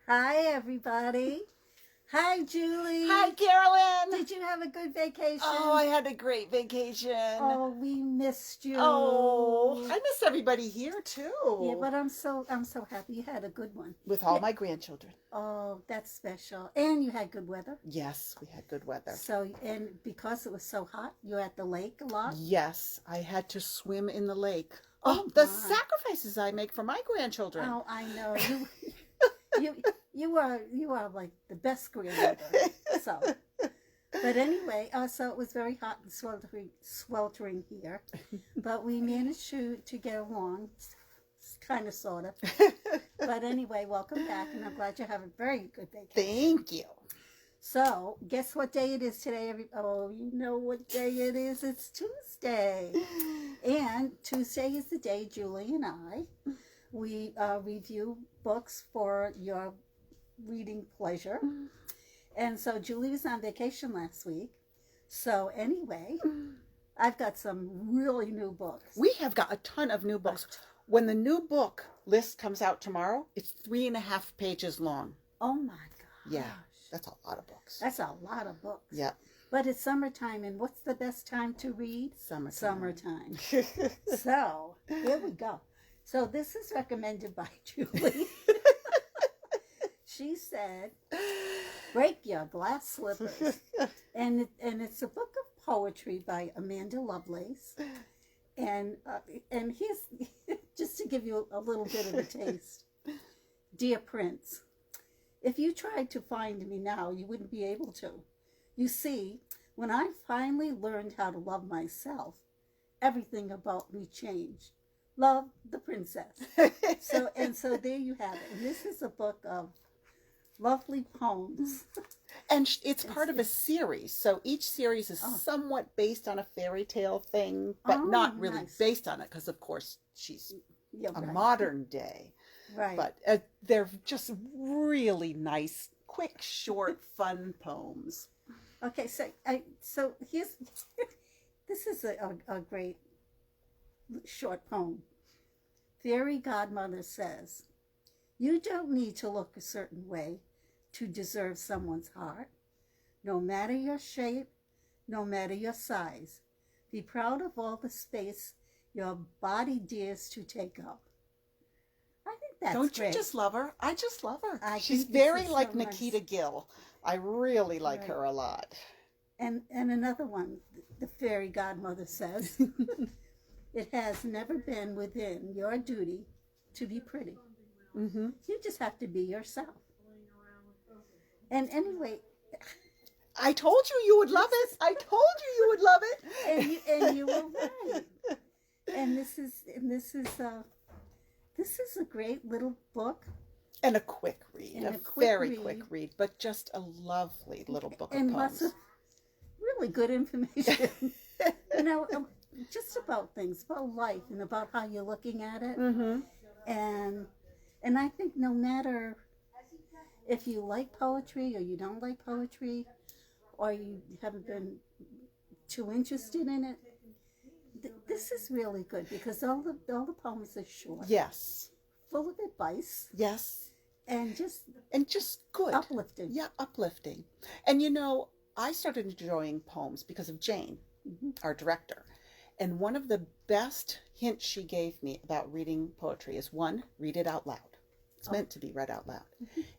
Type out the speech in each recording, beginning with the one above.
Hi, everybody. Hi, Julie. Hi, Carolyn. Did you have a good vacation? Oh, I had a great vacation. Oh, we missed you. Oh, I miss everybody here too. Yeah, but I'm so happy you had a good one. With all Yeah. my grandchildren. Oh, that's special. And you had good weather. Yes, we had good weather. So, and because it was so hot, you were at the lake a lot? Yes, I had to swim in the lake. Oh, the my. sacrifices I make for my grandchildren. Oh, I know. You are like the best grandmother. So, but anyway, so it was very hot and sweltering here, but we managed to get along, kind of, sort of. But anyway, welcome back, and I'm glad you have a very good vacation. Thank you. So, guess what day it is today? Oh, you know what day it is. It's Tuesday. And Tuesday is the day Julie and I, we review books for your reading pleasure. And so Julie was on vacation last week. So anyway, I've got some really new books. We have got a ton of new books. When the new book list comes out tomorrow, it's 3.5 pages long. Oh my gosh. Yeah, that's a lot of books. That's a lot of books. Yep. But it's summertime, and what's the best time to read? Summertime. So here we go. So this is recommended by Julie. She said, "Break your glass slippers," and it's a book of poetry by Amanda Lovelace, and here's just to give you a little bit of a taste. Dear Prince, if you tried to find me now, you wouldn't be able to. You see, when I finally learned how to love myself, everything about me changed. Love, the Princess. So there you have it. And this is a book of lovely poems. And it's part of a series. So each series is somewhat based on a fairy tale thing, but not really nice. based on it because, of course, she's a Right. modern day. Right. But they're just really nice, quick, short, fun poems. Okay, so here's this is a great short poem. Fairy Godmother says, "You don't need to look a certain way to deserve someone's heart. No matter your shape, no matter your size, be proud of all the space your body dares to take up." I think that's Don't great. you just love her? I just love her. I She's think this very is like so nice. Nikita Gill. I really like Right. her a lot. And another one, the fairy godmother says, "It has never been within your duty to be pretty. Mm-hmm. You just have to be yourself." And anyway, I told you would love it. I told you would love it. and you were right. And this is a great little book. And a quick read, And a a quick very read. quick read, but just a lovely little book And of lots poems. of really good information. Just about things, about life, and about how you're looking at it. Mm-hmm. And I think no matter if you like poetry or you don't like poetry, or you haven't been too interested in it, this is really good because all the poems are short, Yes. full of advice, Yes. and just And just good. uplifting. Yeah, uplifting. And I started enjoying poems because of Jane, our director. And one of the best hints she gave me about reading poetry is, one, read it out loud. It's meant to be read out loud.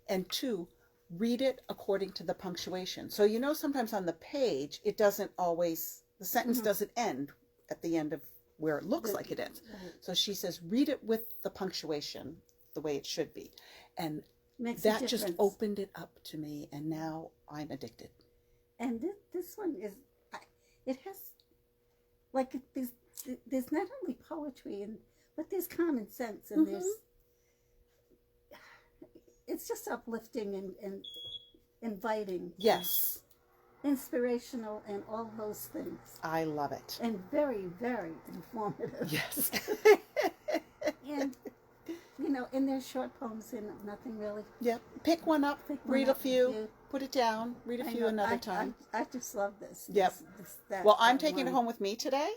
And two, read it according to the punctuation. So sometimes on the page, it doesn't always, the sentence doesn't end at the end of where it looks like it ends. So she says, read it with the punctuation the way it should be. And Makes a that just difference. opened it up to me, and now I'm addicted. And this one is, it has, like, there's not only poetry, but there's common sense, and it's just uplifting and inviting. Yes, Inspirational and all those things. I love it. And very, very informative. Yes. And, in their short poems, and nothing really. Yeah, pick one up, Pick one read up, a few, put it down, read a I few know, another time. I just love this. Yep. That I'm taking it home with me today.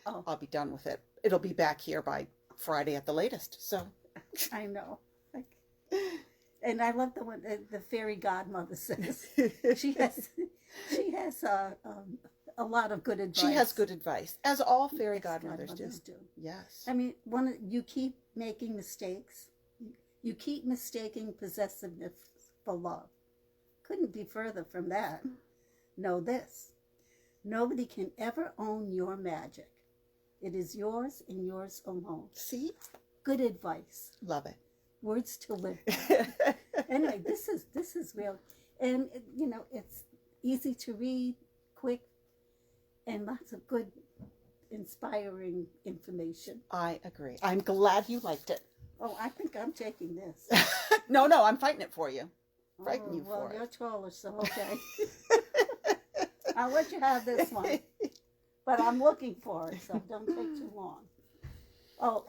Oh. I'll be done with it. It'll be back here by Friday at the latest. So I know. And I love the one the fairy godmother says. She has a lot of good advice. She has good advice, as all fairy Yes, godmothers do. Yes. I mean, you keep making mistakes. You keep mistaking possessiveness for love. Couldn't be further from that. Know this. Nobody can ever own your magic. It is yours and yours alone. See? Good advice. Love it. Words to live by. Anyway, this is real. And, you know, it's easy to read, quick, and lots of good, inspiring information. I agree. I'm glad you liked it. Oh, I think I'm taking this. No, I'm fighting it for you. Fighting you well, for you're it. taller, so okay. I'll let you have this one. But I'm looking for it, so don't take too long. Oh,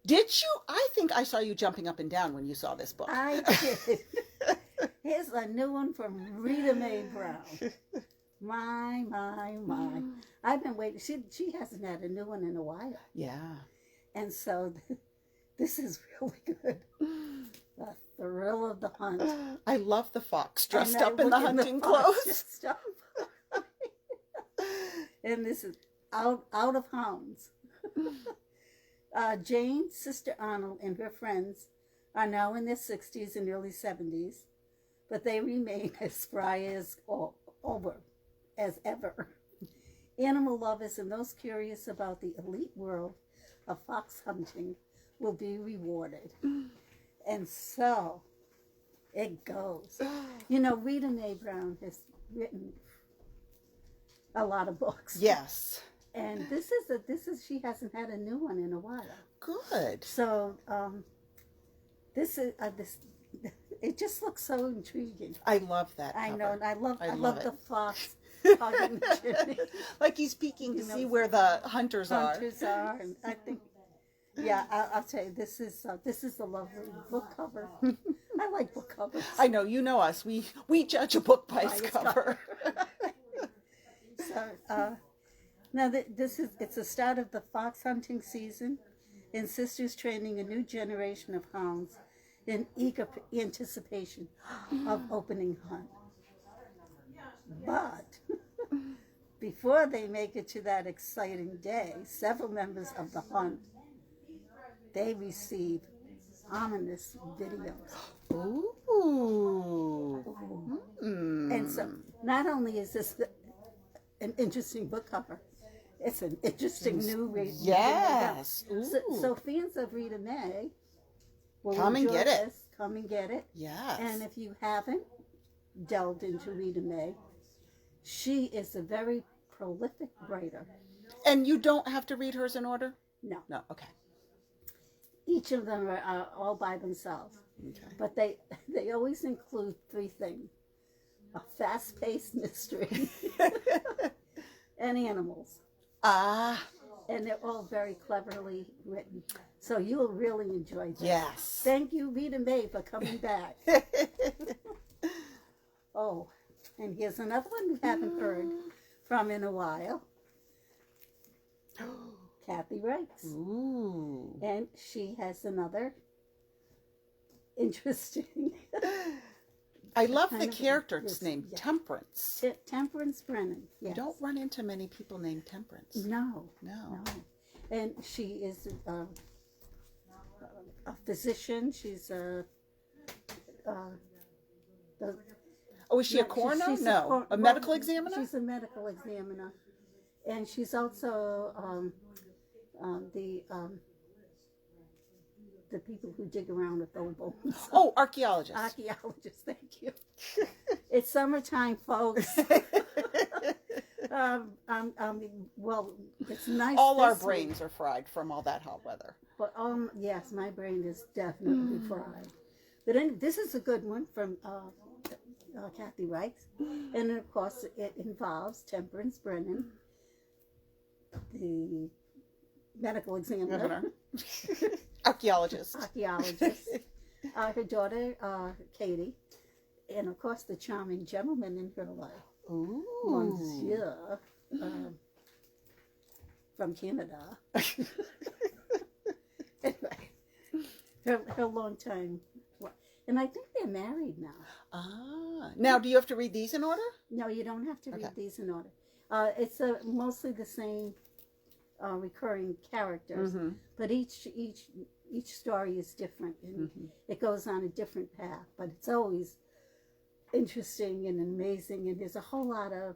did you? I think I saw you jumping up and down when you saw this book. I did. Here's a new one from Rita Mae Brown. My. I've been waiting. She hasn't had a new one in a while. Yeah. And so this is really good. The thrill of the hunt. I love the fox dressed up in the hunting clothes. And this is out of hounds. Jane, Sister Arnold, and her friends are now in their 60s and early 70s, but they remain as spry as ever. Animal lovers and those curious about the elite world of fox hunting will be rewarded. And so it goes. You know, Rita Mae Brown has written a lot of books. Yes. And she hasn't had a new one in a while. Good. So this it just looks so intriguing. I love that cover. I know, and I love the fox hugging the chimney. Like he's peeking to see where the hunters are. And I think, yeah, I'll tell you, this is a lovely book cover. I like book covers. I know, you know us. We judge a book by its cover. So now it's the start of the fox hunting season, and Sister's training a new generation of hounds in eager anticipation of opening hunt. But before they make it to that exciting day, several members of the hunt, they receive ominous videos. Ooh. And so not only is this an interesting book cover, it's an interesting new read. Yes. So fans of Rita Mae will come and get it. Come and get it. Yes. And if you haven't delved into Rita Mae, she is a very prolific writer. And you don't have to read hers in order? No. No, okay. Each of them are all by themselves. Okay. But they always include three things: a fast-paced mystery and animals. And they're all very cleverly written. So you'll really enjoy this. Yes. Thank you, Rita Mae, for coming back. Oh, and here's another one we haven't heard from in a while. Kathy Wrights. Ooh. And she has another interesting... I love the character's name, yeah. Temperance. Temperance Brennan. Yes. You don't run into many people named Temperance. No. No. And she is a physician. She's is she a coroner? No. A medical examiner? She's a medical examiner. And she's also the people who dig around with old bones. Oh, archaeologists. Archaeologists, thank you. It's summertime, folks. Well, it's nice. All our brains are fried from all that hot weather. But yes, my brain is definitely fried. But this is a good one from Kathy Wrights, and of course it involves Temperance Brennan, the medical examiner. Archaeologist. Her daughter Katie, and of course the charming gentleman in her life. Ooh. Monsieur from Canada. Anyway, her long time. And I think they're married now. Ah. Now, do you have to read these in order? No, you don't have to read Okay. these in order. It's mostly the same recurring characters, Mm-hmm. but each story is different, and it goes on a different path. But it's always interesting and amazing, and there's a whole lot of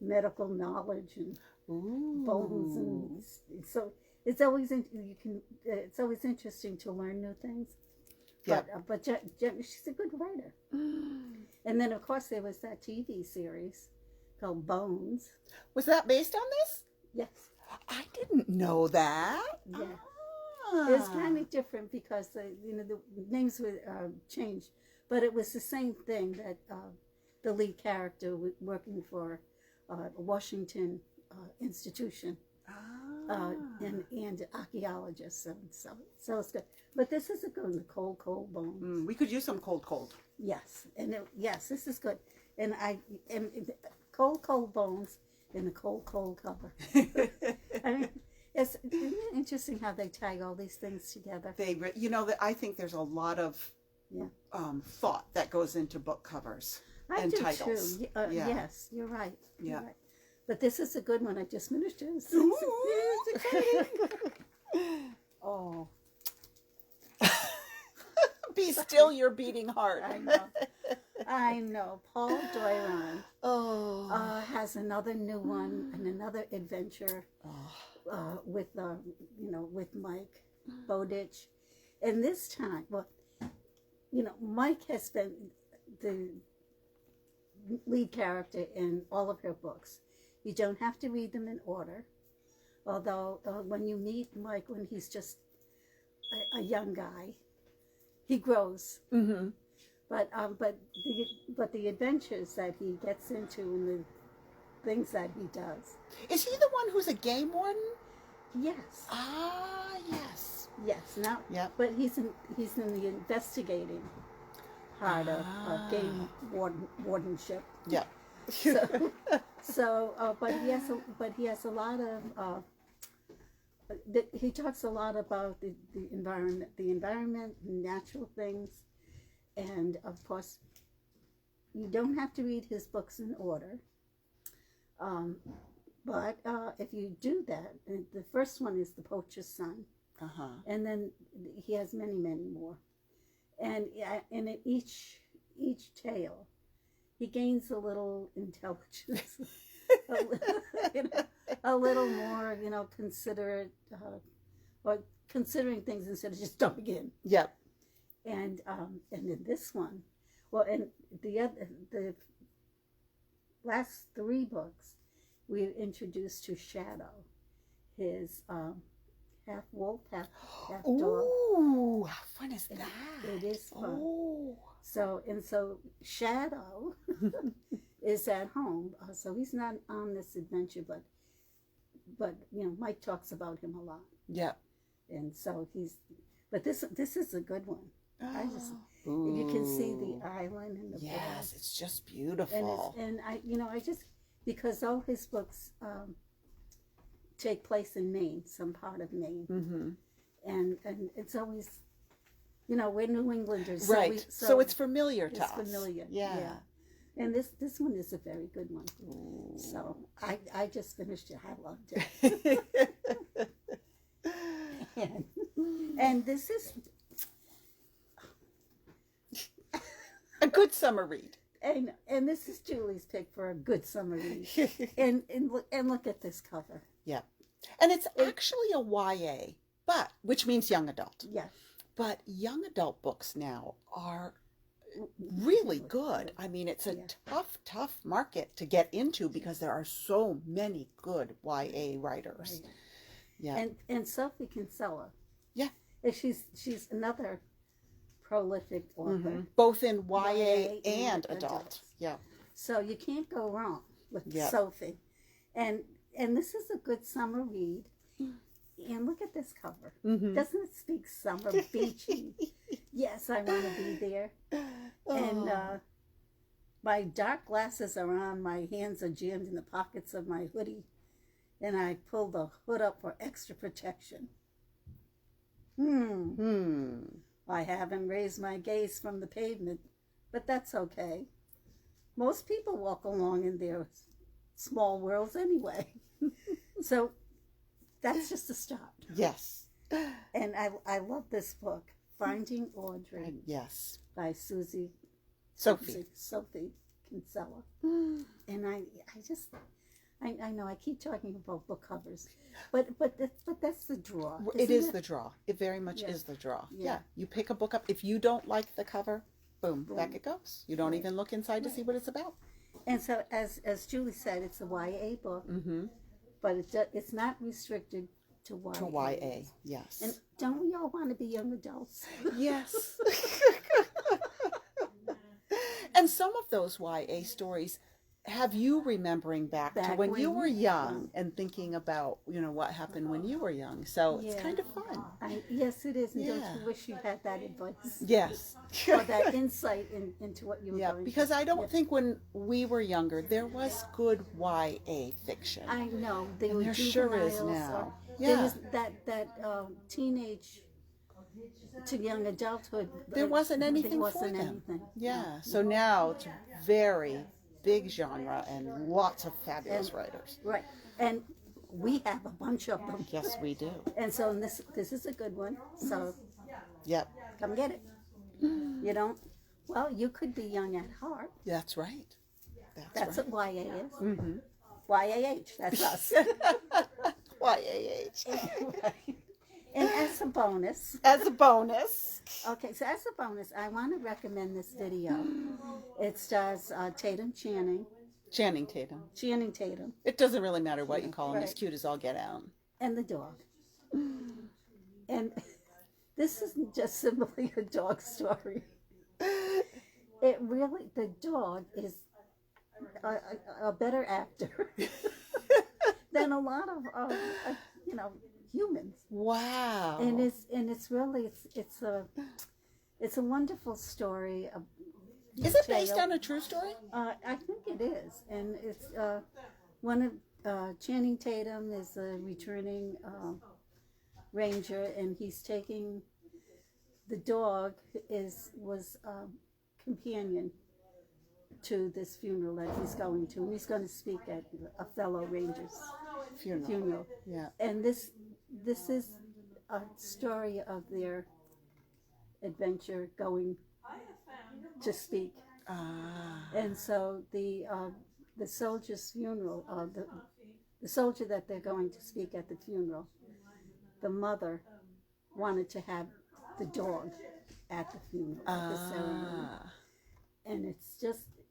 medical knowledge and bones, and so it's always it's always interesting to learn new things. Yeah. But she's a good writer. And then of course there was that TV series called Bones. Was that based on this? Yes. I didn't know that. Yeah. Ah. It's kind of different because the names were changed, but it was the same thing that the lead character working for a Washington institution and archaeologists, and so it's good. But this is a good one, the Cold Bones. We could use some cold. Yes, and yes, this is good. And Cold Bones in the cold cover. I mean, isn't it interesting how they tag all these things together? I think there's a lot of thought that goes into book covers and do titles. Too. Yes, you're right. Yeah. You're right. But this is a good one. I just finished it. It's exciting. Oh. Be still your beating heart. I know. Paul Doiron has another new one and another adventure with Mike Bowditch. And this time, Mike has been the lead character in all of her books. You don't have to read them in order. Although when you meet Mike when he's just a young guy, he grows. Mm-hmm. But the adventures that he gets into and the things that he does. Is he the one who's a game warden? Yes. Ah, yes. Yes. Now. Yep. But he's in the investigating part of game wardenship. Yeah. But he has a lot of. He talks a lot about the environment, natural things, and of course, you don't have to read his books in order. But if you do that, the first one is The Poacher's Son, and then he has many more, and in each tale, he gains a little intelligence. a little more, considerate, or considering things instead of just dumping in. Yep. And in this one, and the last 3 books, we're introduced to Shadow, his half wolf, half dog. Ooh, how fun is that? It is fun. Oh. So Shadow is at home, so he's not on this adventure, but Mike talks about him a lot. Yeah. And so but this is a good one. You can see the island and the yes, it's just beautiful. And I just, because all his books take place in Maine, some part of Maine, and it's always, we're New Englanders, right? So it's familiar to us. It's familiar, yeah. And this one is a very good one. Ooh. So I just finished it. I loved it. and this is a good summer read. And this is Julie's pick for a good summer read. and look at this cover. Yeah. And it's actually a YA, which means young adult. Yeah. But young adult books now are really good. I mean, it's a tough market to get into because there are so many good YA writers. Right. Yeah. And Sophie Kinsella. Yeah. She's another prolific author. Both in YA and adult. Yeah. So you can't go wrong with Sophie. And this is a good summer read. And look at this cover. Doesn't it speak summer, beachy? Yes, I want to be there. And my dark glasses are on. My hands are jammed in the pockets of my hoodie. And I pull the hood up for extra protection. I haven't raised my gaze from the pavement, but that's okay. Most people walk along in their small worlds anyway. So that's just a start. Yes. And I love this book, Finding Audrey. Yes. By Sophie Kinsella. And I know I keep talking about book covers, but that's the draw. It is the draw. It very much is the draw. Yeah. You pick a book up. If you don't like the cover, boom, back it goes. You don't even look inside to see what it's about. And so, as Julie said, it's a YA book, but it's not restricted to YA. To YA, yes. And don't we all want to be young adults? Yes. And some of those YA stories have you remembering back to when you were young and thinking about, what happened when you were young. So it's kind of fun. Yes, it is. And don't you wish you had that advice? Yes. Or that insight into what you were going because I don't think when we were younger, there was good YA fiction. I know. There sure is now. There was that teenage to young adulthood. There wasn't anything for them. Yeah. So now it's very big genre and lots of fabulous writers. Right. And we have a bunch of them. Yes, we do. And so this is a good one. So come get it. You don't? Well, you could be young at heart. That's right. That's right. what YA is. YAH, that's us. YAH. Right. And as a bonus. Okay, so as a bonus, I want to recommend this video. It stars Channing Tatum. It doesn't really matter what you call him. He's cute as all get out. And the dog. And this isn't just simply a dog story. The dog is a better actor than a lot of humans. Wow. And it's really it's a wonderful story. Is it based on a true story? I think it is, and it's one of Channing Tatum is a returning ranger, and he's taking the dog was companion to this funeral that he's going to, and he's going to speak at a fellow ranger's funeral. Yeah. And this is a story of their adventure going to speak. And so the soldier's funeral, the soldier that they're going to speak at the funeral, the mother wanted to have the dog at the funeral, at the ceremony. And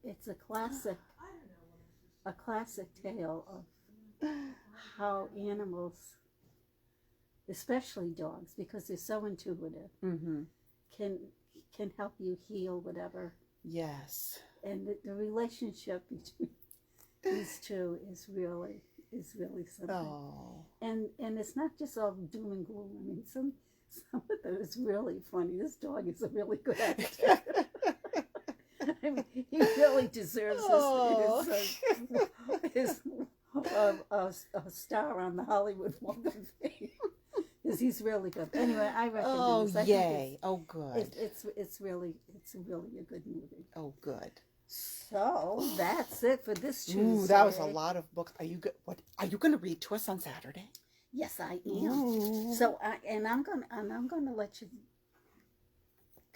it's a classic tale of how animals, especially dogs, because they're so intuitive, can help you heal whatever. Yes. And the relationship between these two is really something. Oh. And it's not just all doom and gloom. I mean, some of it is really funny. This dog is a really good actor. I mean, he really deserves his star on the Hollywood Walk of Fame. Because he's really good. Anyway, I recommend this. Yay! Oh, good. It's really a good movie. Oh, good. So that's it for this Tuesday. Ooh, that was a lot of books. Are you are you going to read to us on Saturday? Yes, I am. Ooh. So I'm going to let you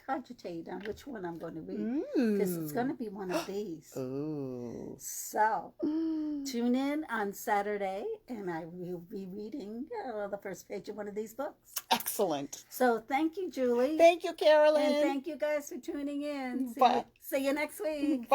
cogitate on which one I'm going to read, because it's going to be one of these. Ooh. So tune in on Saturday, and I will be reading the first page of one of these books. Excellent. So thank you, Julie. Thank you, Carolyn. And thank you guys for tuning in. Bye. See you next week. Bye.